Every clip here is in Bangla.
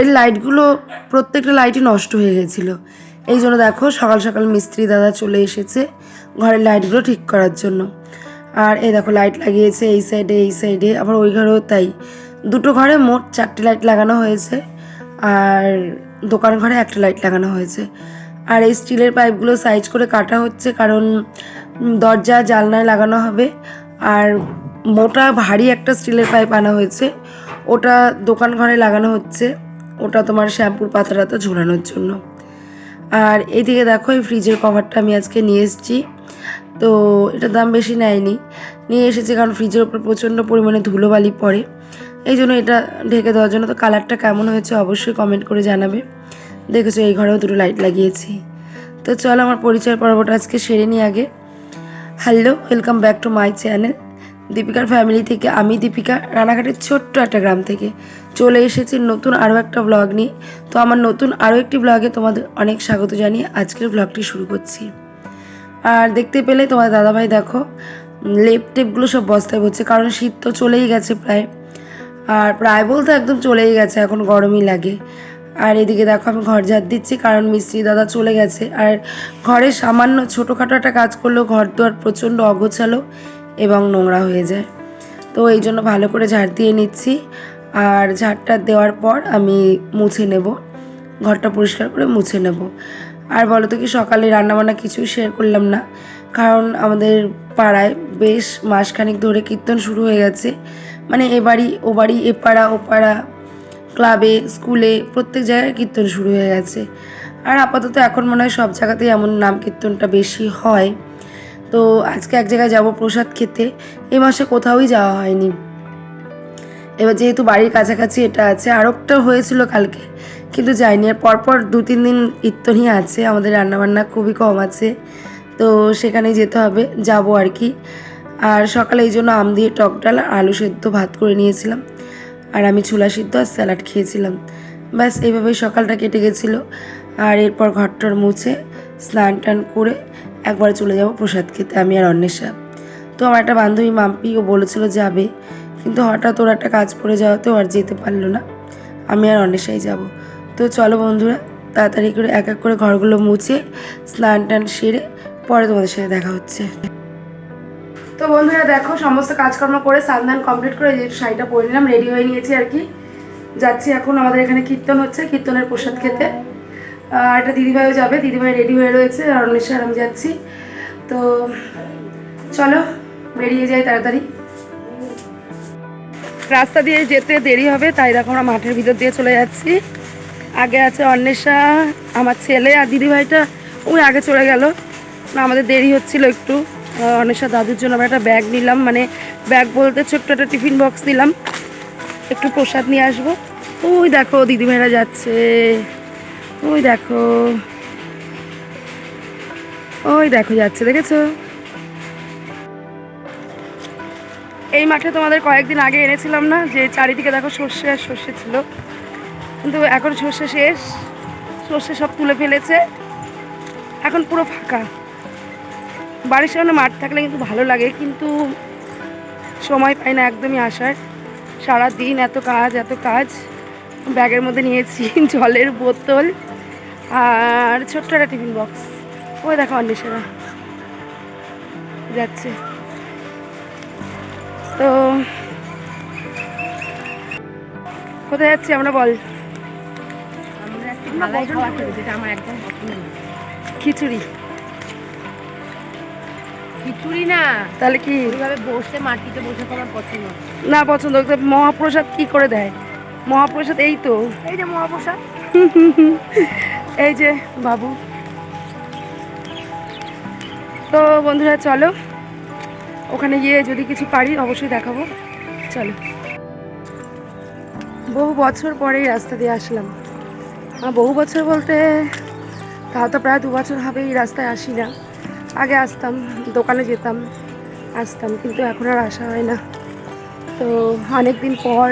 এই লাইটগুলো প্রত্যেকটা লাইটই নষ্ট হয়ে গেছিলো। এই জন্য দেখো সকাল সকাল মিস্ত্রি দাদা চলে এসেছে ঘরের লাইটগুলো ঠিক করার জন্য। আর এই দেখো লাইট লাগিয়েছে এই সাইডে এই সাইডে, আবার ওই ঘরেও তাই। দুটো ঘরে মোট 4টে লাইট লাগানো হয়েছে, আর দোকান ঘরে একটা লাইট লাগানো হয়েছে। আর এই স্টিলের পাইপগুলো সাইজ করে কাটা হচ্ছে, কারণ দরজা জানলায় লাগানো হবে। আর মোটা ভারী একটা স্টিলের পাইপ আনা হয়েছে, ওটা দোকান ঘরে লাগানো হচ্ছে, ওটা তোমার শ্যাম্পুর পাতাটা ঝোলানোর জন্য। আর এইদিকে দেখো এই ফ্রিজের কভারটা আমি আজকে নিয়ে এসেছি। তো এটার দাম বেশি নেয়নি, নিয়ে এসেছি কারণ ফ্রিজের ওপর প্রচণ্ড পরিমাণে ধুলোবালি পড়ে, এই জন্য এটা ঢেকে দেওয়ার জন্য। তো কালারটা কেমন হয়েছে অবশ্যই কমেন্ট করে জানাবে। দেখেছো এই ঘরেও দুটো লাইট লাগিয়েছি। তো চলো আমার পরিচয় পর্বটা আজকে সেরে নিই আগে। Hello, welcome back to my channel দীপিকার ফ্যামিলি থেকে। আমি দীপিকা রানাঘাটের ছোট্ট একটা গ্রাম থেকে চলে এসেছি নতুন আরও একটা ব্লগ নিয়ে। তো আমার নতুন আরও একটি ব্লগে তোমাদের অনেক স্বাগত জানিয়ে আজকের ব্লগটি শুরু করছি। আর দেখতে পেলে তোমার দাদাভাই দেখো লেপ টেপগুলো সব বস্তায় ভরছে, কারণ শীত তো চলেই গেছে প্রায়। আর প্রায় বলতে একদম চলেই গেছে, এখন গরমই লাগে। আর এদিকে দেখো আমি ঘর ঝাড় দিচ্ছি, কারণ মিস্ত্রি দাদা চলে গেছে। আর ঘরে সামান্য ছোটোখাটো একটা কাজ করলেও ঘর দুয়ার প্রচণ্ড অগোছালো এবং নোংরা হয়ে যায়। তো এই জন্য ভালো করে ঝাড় দিয়ে নিচ্ছি। আর ঝাড়টা দেওয়ার পর আমি মুছে নেব, ঘরটা পরিষ্কার করে মুছে নেব। আর বলো তো কি, সকালে রান্নাবান্না কিছুই শেয়ার করলাম না, কারণ আমাদের পাড়ায় বেশ মাসখানেক ধরে কীর্তন শুরু হয়ে গেছে। মানে এ বাড়ি ও বাড়ি, এ পাড়া ও পাড়া, ক্লাবে স্কুলে প্রত্যেক জায়গায় কীর্তন শুরু হয়ে গেছে। আর আপাতত এখন মনে হয় সব জায়গাতেই এমন নাম কীর্তনটা বেশি হয়। তো আজকে এক জায়গায় যাব প্রসাদ খেতে, এই মাসে কোথাওই যাওয়া হয়নি। এবার যেহেতু বাড়ির কাছাকাছি এটা আছে, আরও একটা হয়েছিল কালকে, কিন্তু যাইনি। আর পরপর 2-3 দিন কীর্তনই আছে, আমাদের রান্নাবান্না খুবই কম আছে, তো সেখানেই যেতে হবে, যাব আর কি। আর সকালে এই জন্য আম দিয়ে টক ডাল আর আলু সেদ্ধ ভাত করে নিয়েছিলাম, আর আমি ছোলা সিদ্ধ আর স্যালাড খেয়েছিলাম। ব্যাস এইভাবেই সকালটা কেটে গেছিলো। আর এরপর ঘরটর মুছে স্নান টান করে একবার চলে যাব প্রসাদ খেতে, আমি আর অন্বেষা। তো আমার একটা বান্ধবী মাম্পি, ও বলেছিল যাবে, কিন্তু হঠাৎ ওর একটা কাজ পড়ে যাওয়াতেও আর যেতে পারলো না। আমি আর অন্বেষাই যাব। তো চলো বন্ধুরা, তাড়াতাড়ি করে এক এক করে ঘরগুলো মুছে স্নান টান সেরে পরে তোমাদের সাথে দেখা হচ্ছে। তো বন্ধুরা দেখো সমস্ত কাজকর্ম করে স্নান কমপ্লিট করে যে শাড়িটা পরে নিলাম, রেডি হয়ে নিয়েছি আর কি। যাচ্ছি এখন, আমাদের এখানে কীর্তন হচ্ছে, কীর্তনের প্রসাদ খেতে। আর একটা দিদিভাইও যাবে, দিদিভাই রেডি হয়ে রয়েছে, আর অন্বেষা আর আমি যাচ্ছি। তো চলো বেরিয়ে যাই তাড়াতাড়ি। রাস্তা দিয়ে যেতে দেরি হবে, তাই দেখো আমরা মাঠের ভিতর দিয়ে চলে যাচ্ছি। আগে আছে অন্বেষা, আমার ছেলে, আর দিদিভাইটা ওই আগে চলে গেল। আমাদের দেরি হচ্ছিল একটু। অন্বেষা দাদুর জন্য আমরা একটা ব্যাগ নিলাম, মানে ব্যাগ বলতে ছোট্ট একটা টিফিন বক্স নিলাম, একটু প্রসাদ নিয়ে আসবো। ওই দেখো দিদিভাইরা যাচ্ছে, ওই দেখো, ওই দেখো যাচ্ছে, দেখেছো? এই মাঠে তোমাদের কয়েকদিন আগে এনেছিলাম না, যে চারিদিকে দেখো সর্ষে আর সর্ষে ছিল, কিন্তু এখন সর্ষে শেষ, সর্ষে সব তুলে ফেলেছে, এখন পুরো ফাঁকা। বাড়ির সামনে মাঠ থাকলে কিন্তু ভালো লাগে, কিন্তু সময় পাই না একদমই আসার। সারা দিন এত কাজ এত কাজ। ব্যাগের মধ্যে নিয়েছি জলের বোতল আর ছোট্ট একটা টিফিন বক্স। ওই দেখো অন্বেষারা যাচ্ছে। তো কোথায় যাচ্ছি আমরা বল? খিচুড়ি। খিচুড়ি না, তাহলে কি? ওইভাবে বসে মাটিতে বসে তোমার পছন্দ না পছন্দ। মহাপ্রসাদ কি করে দেয়? মহাপ্রসাদ এই তো, এই যে মহাপ্রসাদ। এই যে বাবু। তো বন্ধুরা চলো, ওখানে গিয়ে যদি কিছু পারি অবশ্যই দেখাবো। চলো। বহু বছর পরে এই রাস্তা দিয়ে আসলাম। বহু বছর বলতে তাও তো প্রায় 2 বছর হবে এই রাস্তায় আসি না। আগে আসতাম, দোকানে যেতাম, আসতাম, কিন্তু এখন আর আসা হয় না। তো অনেক দিন পর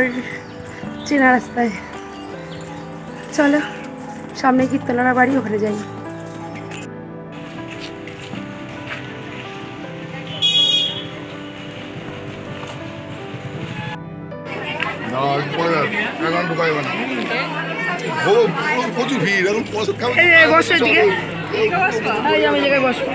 চেনা রাস্তায়। চলো, সামনে কীর্তনার বাড়ি, ওখানে যাই। প্রচুর ভিড় এখন প্রসাদ খাবে এই বসো এদিকে। এই আমি জায়গায় বসবো।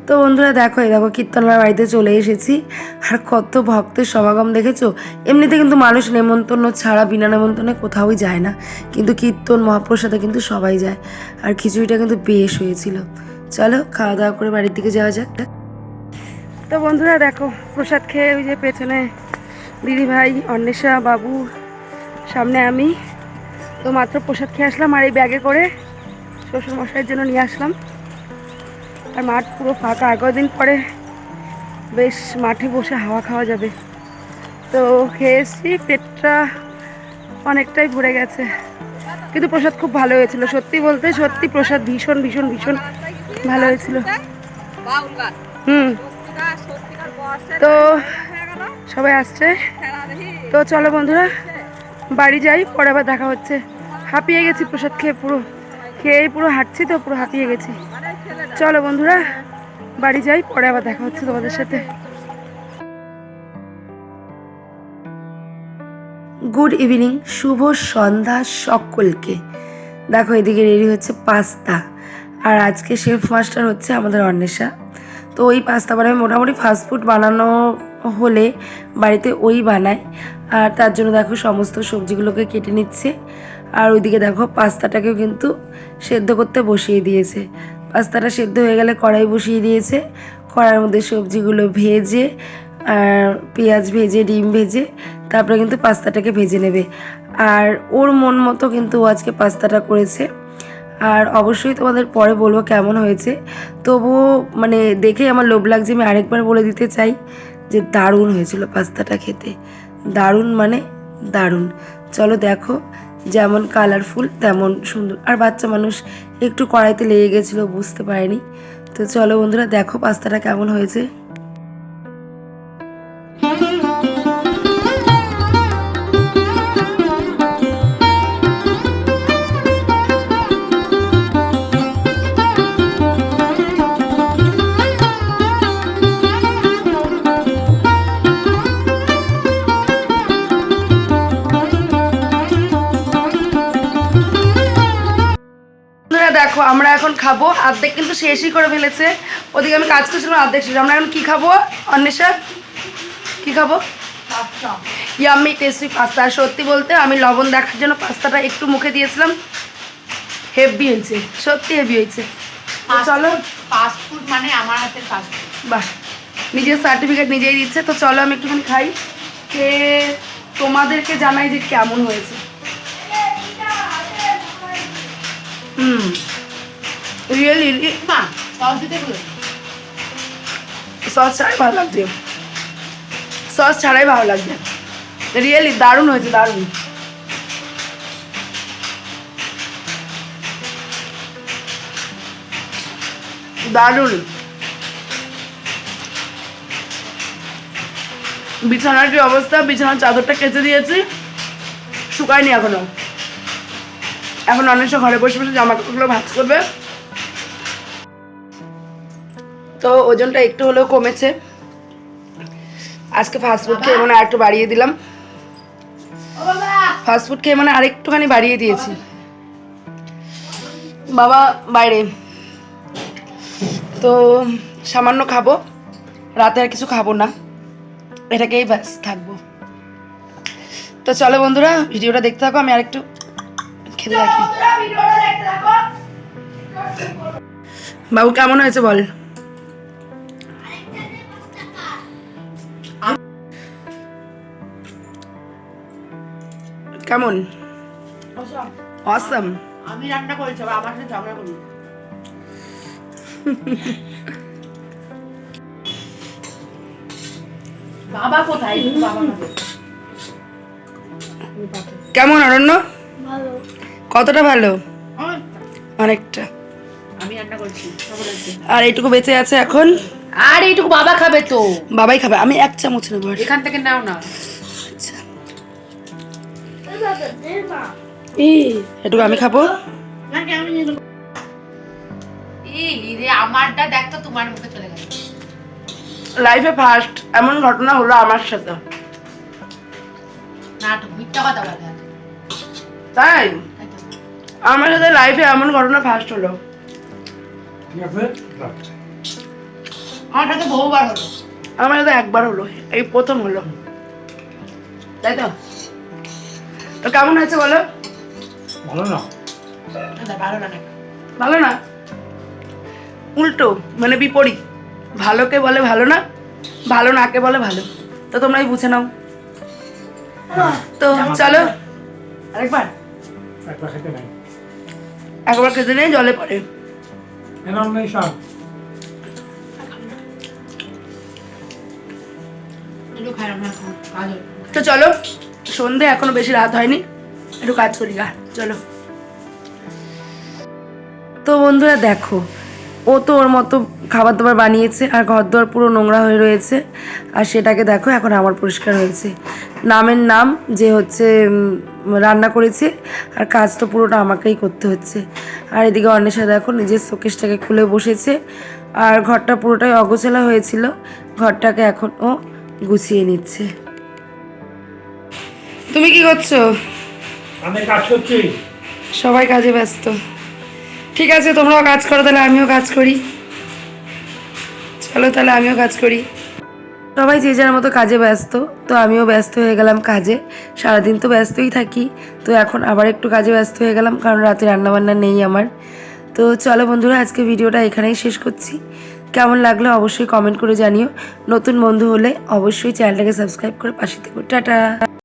তো বন্ধুরা দেখো, এই দেখো কীর্তনার বাড়িতে চলে এসেছি। আর কত ভক্তের সমাগম দেখেছো। এমনিতে কিন্তু মানুষ নেমন্তন্ন ছাড়া বিনা নেমন্তন্নে কোথাওই যায় না, কিন্তু কীর্তন মহাপ্রসাদে কিন্তু সবাই যায়। আর খিচুড়িটা কিন্তু বেশ হয়েছিল। চলো খাওয়া দাওয়া করে বাড়ির দিকে যাওয়া যাক। তো বন্ধুরা দেখো, প্রসাদ খেয়ে ওই যে পেছনে দিদিভাই, অন্বেষা, বাবু, সামনে আমি, তো মাত্র প্রসাদ খেয়ে আসলাম। আর এই ব্যাগে করে শ্বশুরমশাইয়ের জন্য নিয়ে আসলাম। আর মাঠ পুরো ফাঁকা, 11 দিন পরে বেশ মাঠে বসে হাওয়া খাওয়া যাবে। তো খেয়ে এসছি, পেটটা অনেকটাই ভরে গেছে, কিন্তু প্রসাদ খুব ভালো হয়েছিল। সত্যি বলতে সত্যি প্রসাদ ভীষণ ভীষণ ভীষণ ভালো হয়েছিল। তো সবাই আসছে, তো চলো বন্ধুরা বাড়ি যাই, পরে আবার দেখা হচ্ছে। হাঁপিয়ে গেছি প্রসাদ খেয়ে, খেয়েই পুরো হাঁটছি, তো পুরো হাঁপিয়ে গেছি। চলো বন্ধুরা বাড়ি যাই, পরে আবার দেখা হচ্ছে তোমাদের সাথে। গুড ইভিনিং, শুভ সন্ধ্যা সকলকে। দেখো এদিকে রেডি হচ্ছে পাস্তা, আর আজকে শেফ মাস্টার হচ্ছে আমাদের অন্বেষা। তো ওই পাস্তা বানাবে, মোটামুটি ফাস্টফুড বানানো হলে বাড়িতে ওই বানায়। আর তার জন্য দেখো সমস্ত সবজিগুলোকে কেটে নিচ্ছে। আর ওইদিকে দেখো পাস্তাটাকেও কিন্তু সেদ্ধ করতে বসিয়ে দিয়েছে। পাস্তাটা সেদ্ধ হয়ে গেলে কড়াই বসিয়ে দিয়েছে, কড়াইয়ের মধ্যে সবজিগুলো ভেজে, পেঁয়াজ ভেজে, ডিম ভেজে, তারপরে কিন্তু পাস্তাটাকে ভেজে নেবে। আর ওর মন মতো কিন্তু ও আজকে পাস্তাটা করেছে। আর অবশ্যই তোমাদের পরে বলবো কেমন হয়েছে। তবুও মানে দেখে আমার লোভ লাগছে, আমি আরেকবার বলে দিতে চাই যে দারুণ হয়েছিল পাস্তাটা খেতে, দারুণ মানে দারুণ। চলো দেখো, যেমন কালারফুল তেমন সুন্দর। আর বাচ্চা মানুষ একটু কড়াইতে লেগে গেছিলো, বুঝতে পারেনি। তো চলো বন্ধুরা দেখো পাস্তাটা কেমন হয়েছে। দেখো আমরা এখন খাবো, অর্ধেক কিন্তু শেষই করে ফেলেছে। ওদিকে আমি কাজ করছিলাম, অর্ধেক শেষ। আমরা এখন কি খাবো অন্বেষা, কি খাবো? Yummy tasty pasta. আর সত্যি বলতে আমি লবণ দেখার জন্য পাস্তাটা একটু মুখে দিয়েছিলাম, হেভি হয়েছে, সত্যি হেভি হয়েছে। চলো, ফাস্টফুড মানে আমার হাতের ফাস্টফুড। বাহ, নিজের সার্টিফিকেট নিজেই দিচ্ছে। তো চলো আমি একটুখানি খাই, খেয়ে তোমাদেরকে জানাই যে কেমন হয়েছে। রিয়েলি মা সস দিতে বলে, সস ছাড়াই ভালো লাগছে, সস ছাড়াই ভালো লাগছে। রিয়েলি দারুণ হয়েছে, দারুণ। দারুণ। বিছানার কি অবস্থা, বিছানার চাদরটা কেচে দিয়েছি, শুকায়নি এখনো। এখন অনেক ঘরে বসে বসে জামা কাপড়গুলো ভাঁজ করবে। তো ওজনটা একটু হলেও কমেছে। আজকে ফাস্টফুড খেয়ে মানে আরেকটু বাড়িয়ে দিলাম, ফাস্টফুড খেয়ে মানে আরেকটুখানি বাড়িয়ে দিয়েছি। বাবা বাইরে, তো সামান্য খাবো, রাতে আর কিছু খাবো না, এটাকেই ব্যাস থাকবো। তো চলো বন্ধুরা ভিডিওটা দেখতে থাকো, আমি আরেকটু খেতে রাখি। বাবু কেমন হয়েছে বল? কেমন? অসাম। আমি রান্না করেছি, আমার সাথে ঝগড়া করি। বাবা কোথায়? বাবা কেমন অরণ্য? ভালো। কতটা ভালো? অনেকটা। আমি রান্না করছি। আর এইটুকু বেঁচে আছে এখন। আর এইটুকু বাবা খাবে তো। বাবাই খাবে, আমি 1 চামচ নেবো। এখান থেকে নাও না। আচ্ছা, এটুকু আমি খাবো। এই রে আমারটা দেখ তো তোমার মুখে চলে গেল। লাইফে ফার্স্ট এমন ঘটনা হলো আমার সাথে। নাটক মিথ্যা কথা বলে। তাই আমার সাথে লাইফে এমন ঘটনা ফার্স্ট হলো। ঠিক আছে আমার সাথে বহুবার হলো। আমার সাথে একবার হলো, এই প্রথম হলো, তাই তো? তো কেমন হয়েছে বলো? ভালো না না, ভালো না নাকি? ভালো না, উল্টো মানে বিপরীত। ভালোকে বলে ভালো না, ভালো নাকে বলে ভালো। তো তোমরাই বুঝে নাও। তো চলো আরেকবার, একবার খেতে নাই একবার খেতে নিয়ে জলে পড়ে। এনাম নেই শাক একটু খাই না, কাজ হলো। তো চলো, সন্ধে এখনো বেশি রাত হয়নি, একটু কাজ করি গা, চলো। তো বন্ধুরা দেখো, ও তো ওর মতো খাবার দাবার বানিয়েছে আর ঘর দোয়ার পুরো নোংরা হয়ে রয়েছে, আর সেটাকে দেখো এখন আমার পরিষ্কার হয়েছে। নামের নাম যে হচ্ছে রান্না করেছে, আর কাজ তো পুরোটা আমাকেই করতে হচ্ছে। আর এদিকে অন্বেষা দেখো নিজের শোকেসটাকে খুলে বসেছে, আর ঘরটা পুরোটাই অগোছালা হয়েছিল, ঘরটাকে এখন ও গুছিয়ে নিচ্ছে। তুমি কি করছো? আমি কাজ করছি সবাই কাজে ব্যস্ত। ঠিক আছে, তোমরাও কাজ করো, তাহলে আমিও কাজ করি। চলো তাহলে আমিও কাজ করি। সবাই যে যার মতো কাজে ব্যস্ত, তো আমিও ব্যস্ত হয়ে গেলাম কাজে। সারাদিন তো ব্যস্তই থাকি, তো এখন আবার একটু কাজে ব্যস্ত হয়ে গেলাম, কারণ রাতে রান্নাবান্না নেই আমার। তো চলো বন্ধুরা, আজকে ভিডিওটা এখানেই শেষ করছি। কেমন লাগলো অবশ্যই কমেন্ট করে জানিও। নতুন বন্ধু হলে অবশ্যই চ্যানেলটাকে সাবস্ক্রাইব করে পাশে থেকো। টাটা।